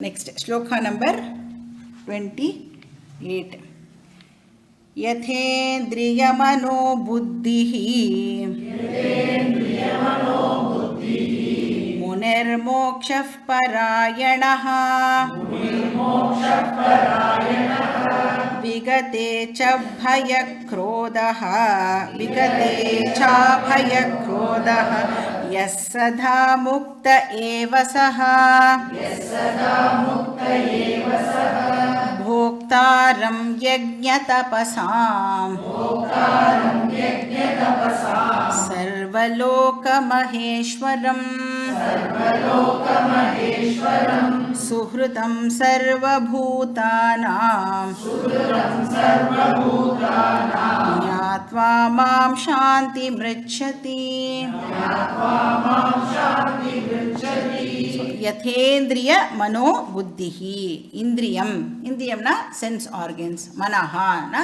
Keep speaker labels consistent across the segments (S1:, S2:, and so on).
S1: Next, shloka number 28. Yathendriyamano buddhihi munirmokshah parayanaha vigate cha bhayakrodaha yassada mukta eva saha भोक्तारं यज्ञतपसां सर्वलोकमहेश्वरं सुहृतं सर्वभूतानां ज्ञात्वा मां शान्तिमृच्छति यथेन्द्रिय मनो बुद्धिहि इंद्रियम इंद्रियमना sense organs Manha ना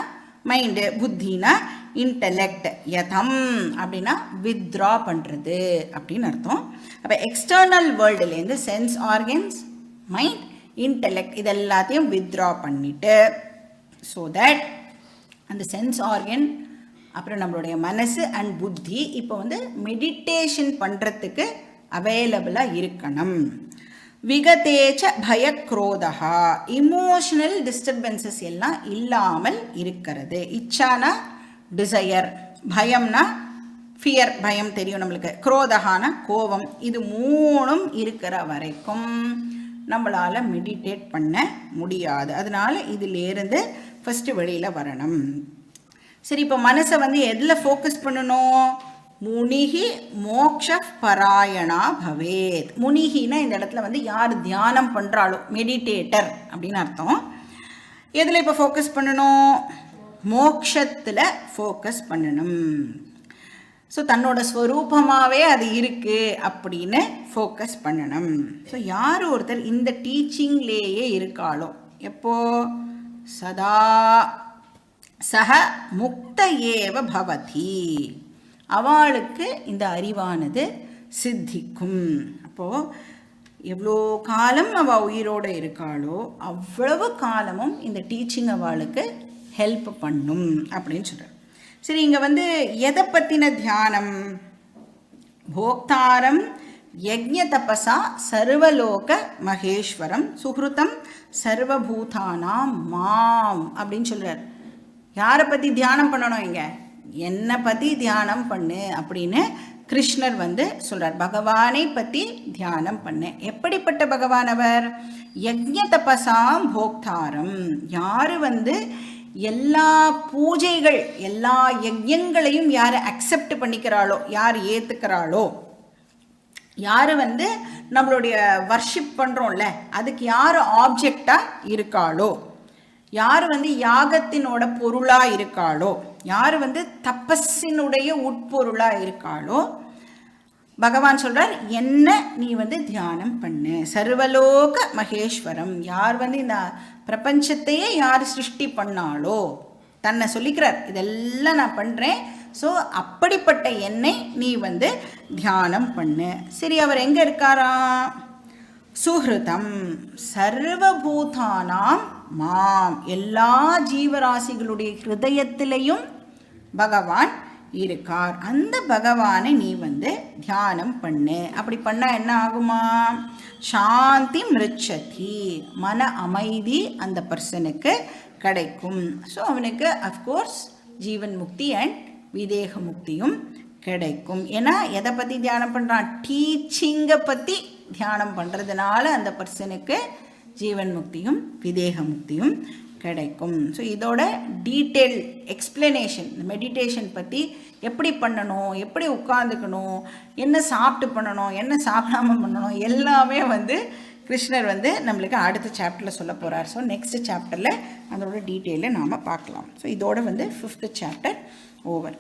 S1: mind புத்தினா intellect யதம் அப்படின்னா வித்ரா பண்ணுறது அப்படின்னு அர்த்தம். அப்போ எக்ஸ்டர்னல் வேர்ல்டுலேருந்து சென்ஸ் ஆர்கன்ஸ் மைண்ட் இன்டெலெக்ட் இது எல்லாத்தையும் வித்ரா பண்ணிட்டு ஸோ தட் அந்த சென்ஸ் ஆர்கன் அப்புறம் நம்மளுடைய மனசு அண்ட் புத்தி இப்போ வந்து மெடிடேஷன் பண்ணுறதுக்கு அவைலபிளாக இருக்கணும். விகதேச்ச பயக்ரோதா இமோஷனல் டிஸ்டர்பன்சஸ் எல்லாம் இல்லாமல் இருக்கிறது. இச்சானா டிசையர், பயம்னா ஃபியர் பயம் தெரியும் நம்மளுக்கு, குரோதகான கோபம், இது மூணும் இருக்கிற வரைக்கும் நம்மளால் மெடிடேட் பண்ண முடியாது. அதனால இதிலேருந்து ஃபஸ்ட்டு வெளியில் வரணும். சரி, இப்போ மனசை வந்து எதில் ஃபோக்கஸ் பண்ணணும்? முனிகி மோக்ஷ பராயணா பவேத். முனிகினா இந்த இடத்துல வந்து யார் தியானம் பண்ணுறாளோ மெடிடேட்டர் அப்படின்னு அர்த்தம். எதில் இப்போ ஃபோக்கஸ் பண்ணணும்? மோக்ஷத்தில் ஃபோக்கஸ் பண்ணணும். ஸோ தன்னோட ஸ்வரூபமாகவே அது இருக்குது அப்படின்னு ஃபோக்கஸ் பண்ணணும். ஸோ யார் ஒருத்தர் இந்த டீச்சிங்லேயே இருக்காளோ, எப்போ சதா சக முக்த ஏவ பவதி, அவளுக்கு இந்த அறிவானது சித்திக்கும். அப்போது எவ்வளோ காலம் அவள் உயிரோடு இருக்காளோ அவ்வளவு காலமும் இந்த டீச்சிங் அவளுக்கு ஹெல்ப் பண்ணும் அப்படின்னு சொல்கிறார். சரி, இங்கே வந்து எதை பற்றின தியானம்? போக்தாரம் யஜ்ஞ தபசா சர்வலோக மகேஸ்வரம் சுஹ்ருதம் சர்வபூதானாம் மாம் அப்படின்னு சொல்கிறார். யாரை பற்றி தியானம் பண்ணணும்? இங்கே என்னை பற்றி தியானம் பண்ணு அப்படின்னு கிருஷ்ணர் வந்து சொல்கிறார். பகவானை பற்றி தியானம் பண்ணு. எப்படிப்பட்ட பகவான் அவர்? யஜ்ஞ தபசாம் போக்தாரம், யார் வந்து எல்லா பூஜைகள் எல்லா யஜ்யங்களையும் யார் அக்செப்ட் பண்ணிக்கிறாளோ, யார் ஏற்றுக்கிறாளோ, யார் வந்து நம்மளுடைய வர்ஷிப் பண்ணுறோம்ல அதுக்கு யார் ஆப்ஜெக்டாக இருக்காளோ, யார் வந்து யாகத்தினோட பொருளாக இருக்காளோ, யார் வந்து தபஸினுடைய உட்பொருளாக இருக்காளோ, பகவான் சொல்கிறார் என்ன நீ வந்து தியானம் பண்ணு. சர்வலோக மகேஸ்வரம், யார் வந்து இந்த பிரபஞ்சத்தையே யார் சிருஷ்டி பண்ணாலோ தன்னை சொல்லிக்கிறார், இதெல்லாம் நான் பண்ணுறேன். ஸோ அப்படிப்பட்ட என்னை நீ வந்து தியானம் பண்ணு. சரி, அவர் எங்கே இருக்காரா? சுஹ்ருதம் சர்வபூதானாம் மாம், எல்லா ஜீவராசிகளுடைய ஹிருதயத்திலையும் பகவான் இருக்கார். அந்த பகவானை நீ வந்து தியானம் பண்ணு. அப்படி பண்ணால் என்ன ஆகுமா? சாந்தி மிருச்சதி, மன அமைதி அந்த பர்சனுக்கு கிடைக்கும். ஸோ அவனுக்கு அஃப்கோர்ஸ் ஜீவன் முக்தி அண்ட் விதேக முக்தியும் கிடைக்கும். ஏன்னா எதை பற்றி தியானம் பண்ணுறான்? டீச்சிங்கை பற்றி தியானம் பண்ணுறதுனால அந்த பர்சனுக்கு ஜீவன் முக்தியும் விதேக முக்தியும் கிடைக்கும். ஸோ இதோட டீட்டெயில் எக்ஸ்பிளனேஷன், மெடிடேஷன் பற்றி எப்படி பண்ணணும், எப்படி உட்காந்துக்கணும், என்ன சாப்பிட்டு பண்ணணும், என்ன சாப்பிடாமல் பண்ணணும், எல்லாமே வந்து கிருஷ்ணர் வந்து நம்மளுக்கு அடுத்த சாப்டரில் சொல்ல போகிறார். ஸோ நெக்ஸ்ட் சாப்டரில் அதோட டீட்டெயிலை நாம் பார்க்கலாம். ஸோ இதோட வந்து 5th சாப்டர் ஓவர்.